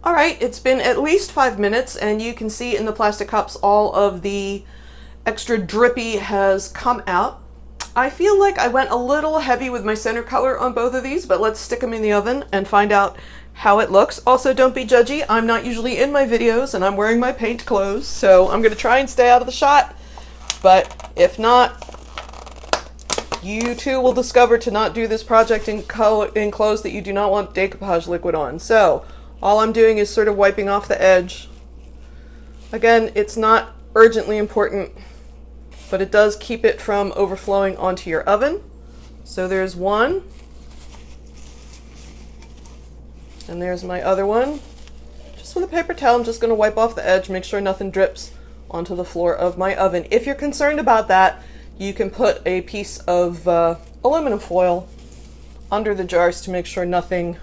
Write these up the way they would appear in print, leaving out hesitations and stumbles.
All right, it's been at least 5 minutes, and you can see in the plastic cups all of the extra drippy has come out. I feel like I went a little heavy with my center color on both of these, but let's stick them in the oven and find out how it looks. Also, don't be judgy. I'm not usually in my videos, and I'm wearing my paint clothes, so I'm going to try and stay out of the shot. But if not, you too will discover to not do this project in clothes that you do not want decoupage liquid on. So all I'm doing is sort of wiping off the edge. Again, it's not urgently important, but it does keep it from overflowing onto your oven. So there's one. And there's my other one. Just with a paper towel, I'm just going to wipe off the edge, make sure nothing drips onto the floor of my oven. If you're concerned about that, you can put a piece of aluminum foil under the jars to make sure nothing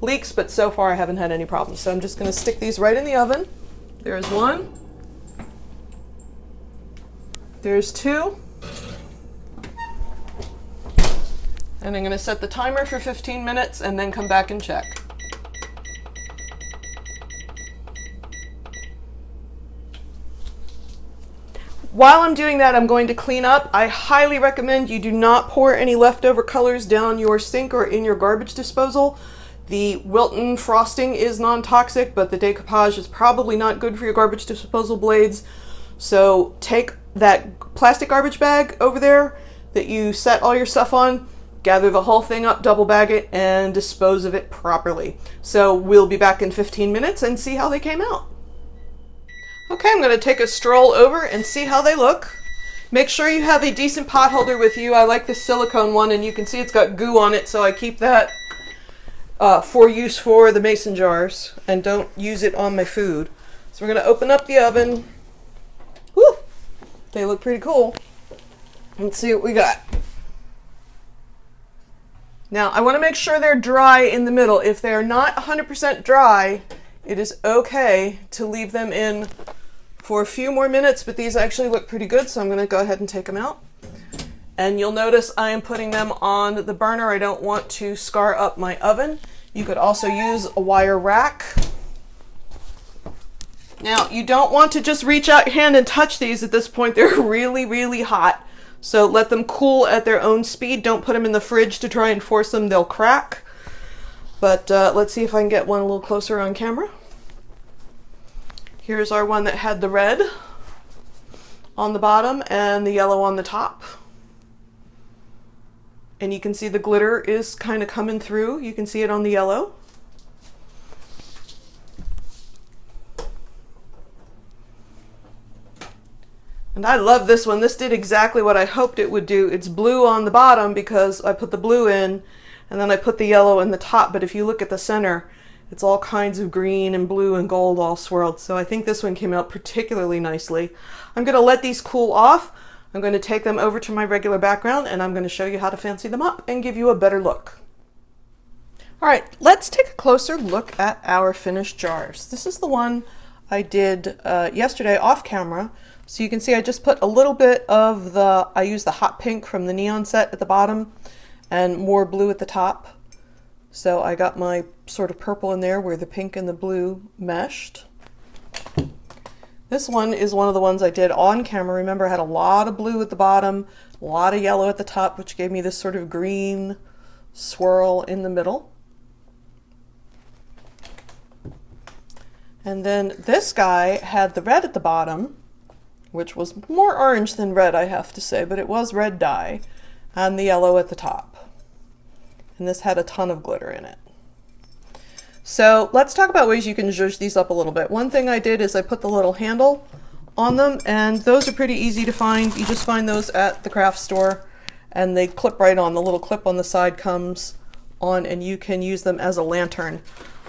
leaks, but so far I haven't had any problems. So I'm just going to stick these right in the oven. There's one. There's two. And I'm going to set the timer for 15 minutes and then come back and check. While I'm doing that, I'm going to clean up. I highly recommend you do not pour any leftover colors down your sink or in your garbage disposal. The Wilton frosting is non-toxic, but the decoupage is probably not good for your garbage disposal blades. So take that plastic garbage bag over there that you set all your stuff on, gather the whole thing up, double bag it, and dispose of it properly. So we'll be back in 15 minutes and see how they came out. Okay, I'm going to take a stroll over and see how they look. Make sure you have a decent pot holder with you. I like the silicone one, and you can see it's got goo on it, so I keep that for use for the mason jars and don't use it on my food. So we're going to open up the oven. Woo! They look pretty cool. Let's see what we got. Now, I want to make sure they're dry in the middle. If they're not 100% dry, it is okay to leave them in for a few more minutes, but these actually look pretty good, so I'm going to go ahead and take them out. And you'll notice I am putting them on the burner. I don't want to scar up my oven. You could also use a wire rack. Now, you don't want to just reach out your hand and touch these at this point. They're really, really hot. So let them cool at their own speed. Don't put them in the fridge to try and force them. They'll crack. But let's see if I can get one a little closer on camera. Here's our one that had the red on the bottom and the yellow on the top. And you can see the glitter is kind of coming through. You can see it on the yellow. And I love this one. This did exactly what I hoped it would do. It's blue on the bottom because I put the blue in, and then I put the yellow in the top. But if you look at the center, it's all kinds of green and blue and gold all swirled. So I think this one came out particularly nicely. I'm going to let these cool off. I'm going to take them over to my regular background, and I'm going to show you how to fancy them up and give you a better look. All right, let's take a closer look at our finished jars. This is the one I did yesterday off camera. So you can see I just put a little bit of I used the hot pink from the neon set at the bottom and more blue at the top. So I got my sort of purple in there where the pink and the blue meshed. This one is one of the ones I did on camera. Remember, I had a lot of blue at the bottom, a lot of yellow at the top, which gave me this sort of green swirl in the middle. And then this guy had the red at the bottom, which was more orange than red, I have to say, but it was red dye, and the yellow at the top. And this had a ton of glitter in it. So let's talk about ways you can zhuzh these up a little bit. One thing I did is I put the little handle on them, and those are pretty easy to find. You just find those at the craft store, and they clip right on. The little clip on the side comes on, and you can use them as a lantern.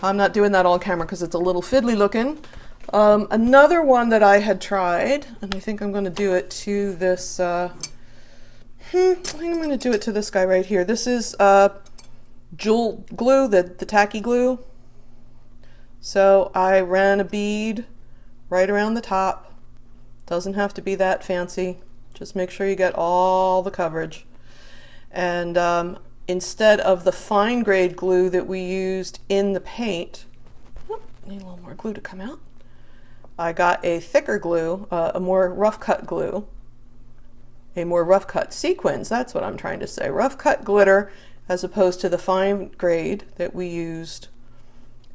I'm not doing that on camera because it's a little fiddly looking. Another one that I had tried, and I think I'm going to do it to this, I think I'm going to do it to this guy right here. This is jewel glue, the tacky glue. So I ran a bead right around the top. Doesn't have to be that fancy. Just make sure you get all the coverage. And instead of the fine grade glue that we used in the paint, need a little more glue to come out. I got a thicker glue, a more rough cut glue, a more rough cut sequins, that's what I'm trying to say. Rough cut glitter as opposed to the fine grade that we used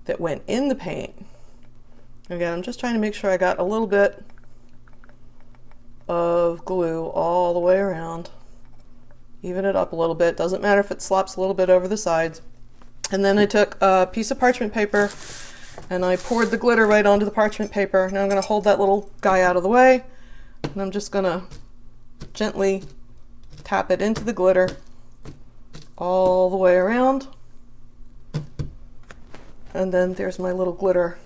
that went in the paint. Again, I'm just trying to make sure I got a little bit of glue all the way around. Even it up a little bit, doesn't matter if it slops a little bit over the sides. And then I took a piece of parchment paper and I poured the glitter right onto the parchment paper. Now I'm going to hold that little guy out of the way, and I'm just going to gently tap it into the glitter all the way around. And then there's my little glitter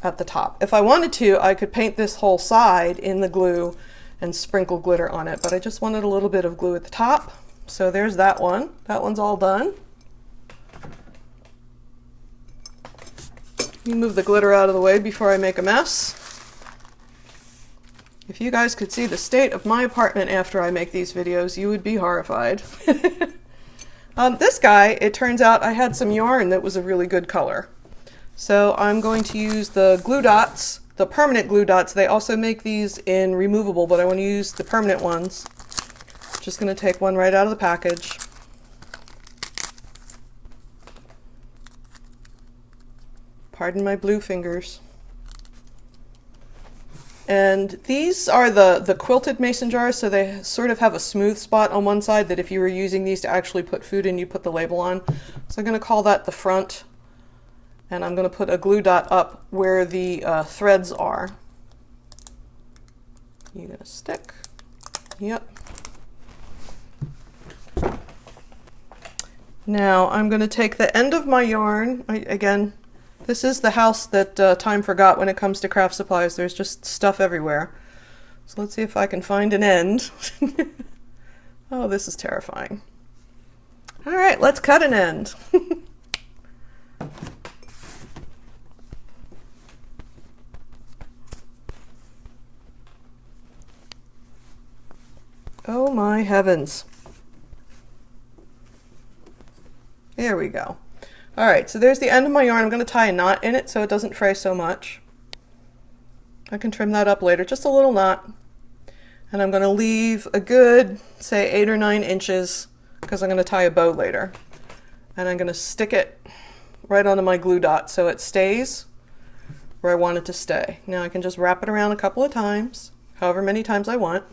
at the top. If I wanted to, I could paint this whole side in the glue and sprinkle glitter on it, but I just wanted a little bit of glue at the top. So there's that one. That one's all done. Let me move the glitter out of the way before I make a mess. If you guys could see the state of my apartment after I make these videos, you would be horrified. This guy, it turns out I had some yarn that was a really good color. So I'm going to use the glue dots, the permanent glue dots. They also make these in removable, but I want to use the permanent ones. Just going to take one right out of the package. Pardon my blue fingers. And these are the quilted mason jars, so they sort of have a smooth spot on one side that if you were using these to actually put food in, you put the label on. So I'm going to call that the front, and I'm going to put a glue dot up where the threads are. You're going to stick. Yep. Now I'm going to take the end of my yarn, again, this is the house that time forgot when it comes to craft supplies. There's just stuff everywhere. So let's see if I can find an end. Oh, this is terrifying. All right, let's cut an end. Oh my heavens. There we go. All right, so there's the end of my yarn. I'm going to tie a knot in it so it doesn't fray so much. I can trim that up later, just a little knot. And I'm going to leave a good, say, 8 or 9 inches because I'm going to tie a bow later. And I'm going to stick it right onto my glue dot so it stays where I want it to stay. Now I can just wrap it around a couple of times, however many times I want.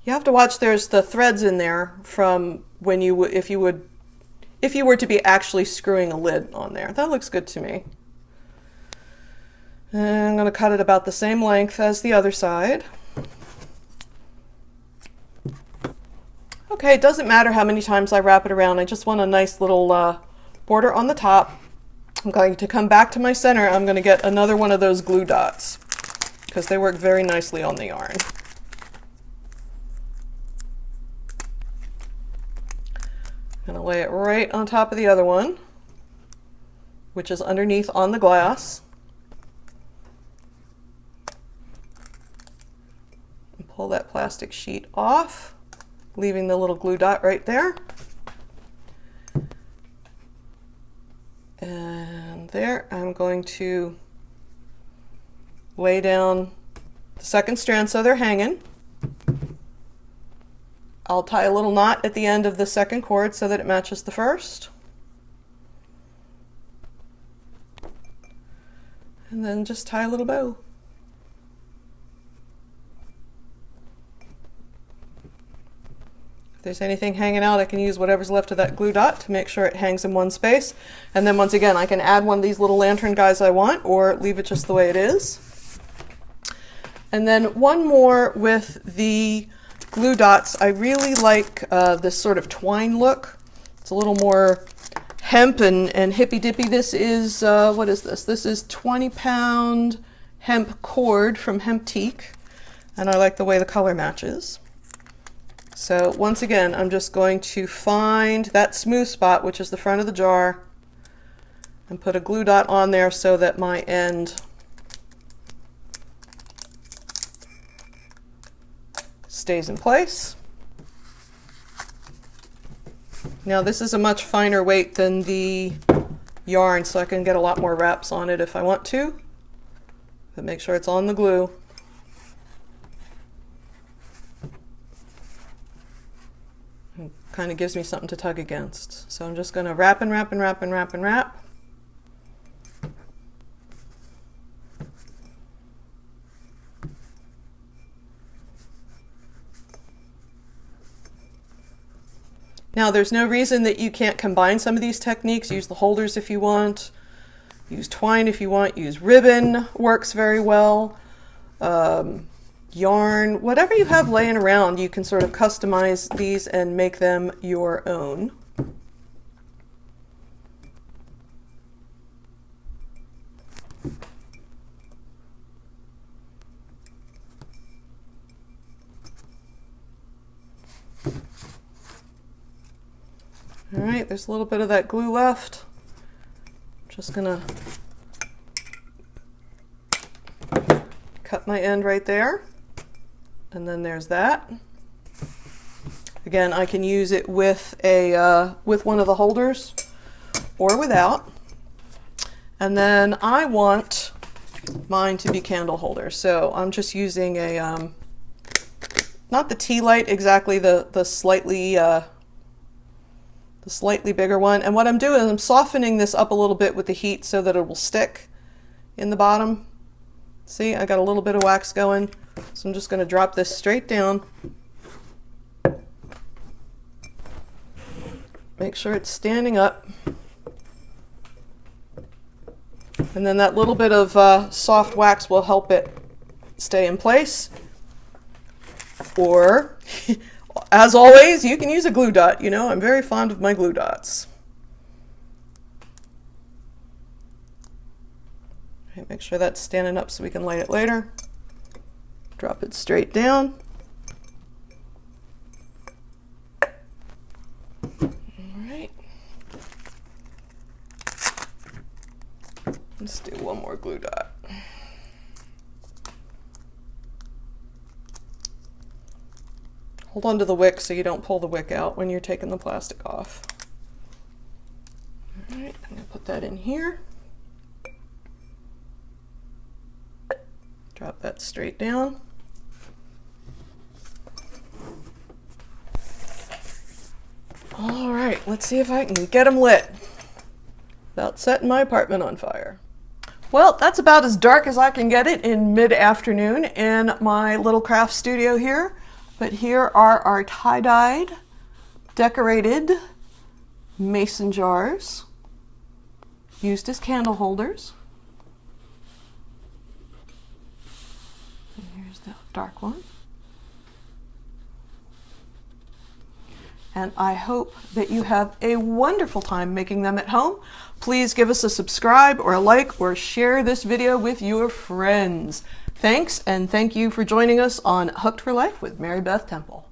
You have to watch, there's the threads in there from when you would, if you were to be actually screwing a lid on there. That looks good to me. And I'm going to cut it about the same length as the other side. Okay, it doesn't matter how many times I wrap it around. I just want a nice little border on the top. I'm going to come back to my center. I'm going to get another one of those glue dots because they work very nicely on the yarn. I'm going to lay it right on top of the other one, which is underneath on the glass. And pull that plastic sheet off, leaving the little glue dot right there. And there, I'm going to lay down the second strand so they're hanging. I'll tie a little knot at the end of the second cord so that it matches the first. And then just tie a little bow. If there's anything hanging out, I can use whatever's left of that glue dot to make sure it hangs in one space. And then once again, I can add one of these little lantern guys I want, or leave it just the way it is. And then one more with the glue dots. I really like this sort of twine look. It's a little more hemp and hippy-dippy. This is, what is this? This is 20-pound hemp cord from Hemptique, and I like the way the color matches. So once again, I'm just going to find that smooth spot, which is the front of the jar, and put a glue dot on there so that my end stays in place. Now this is a much finer weight than the yarn, so I can get a lot more wraps on it if I want to. But make sure it's on the glue. It kind of gives me something to tug against. So I'm just going to wrap and wrap and wrap and wrap and wrap. Now there's no reason that you can't combine some of these techniques. Use the holders if you want. Use twine if you want. Use ribbon, works very well. Yarn, whatever you have laying around, you can sort of customize these and make them your own. All right, there's a little bit of that glue left. Just gonna cut my end right there. And then there's that. Again, I can use it with a with one of the holders or without. And then I want mine to be candle holders. So I'm just using a not the tea light exactly, the slightly bigger one. And what I'm doing is I'm softening this up a little bit with the heat so that it will stick in the bottom. See, I got a little bit of wax going. So I'm just going to drop this straight down. Make sure it's standing up. And then that little bit of soft wax will help it stay in place. Or as always, you can use a glue dot. You know, I'm very fond of my glue dots. Okay, make sure that's standing up so we can light it later. Drop it straight down. All right. Let's do one more glue dot. Hold on to the wick so you don't pull the wick out when you're taking the plastic off. All right, I'm going to put that in here. Drop that straight down. All right, let's see if I can get them lit without setting my apartment on fire. Well, that's about as dark as I can get it in mid-afternoon in my little craft studio here. But here are our tie-dyed, decorated mason jars used as candle holders. And here's the dark one. And I hope that you have a wonderful time making them at home. Please give us a subscribe or a like or share this video with your friends. Thanks, and thank you for joining us on Hooked for Life with Mary Beth Temple.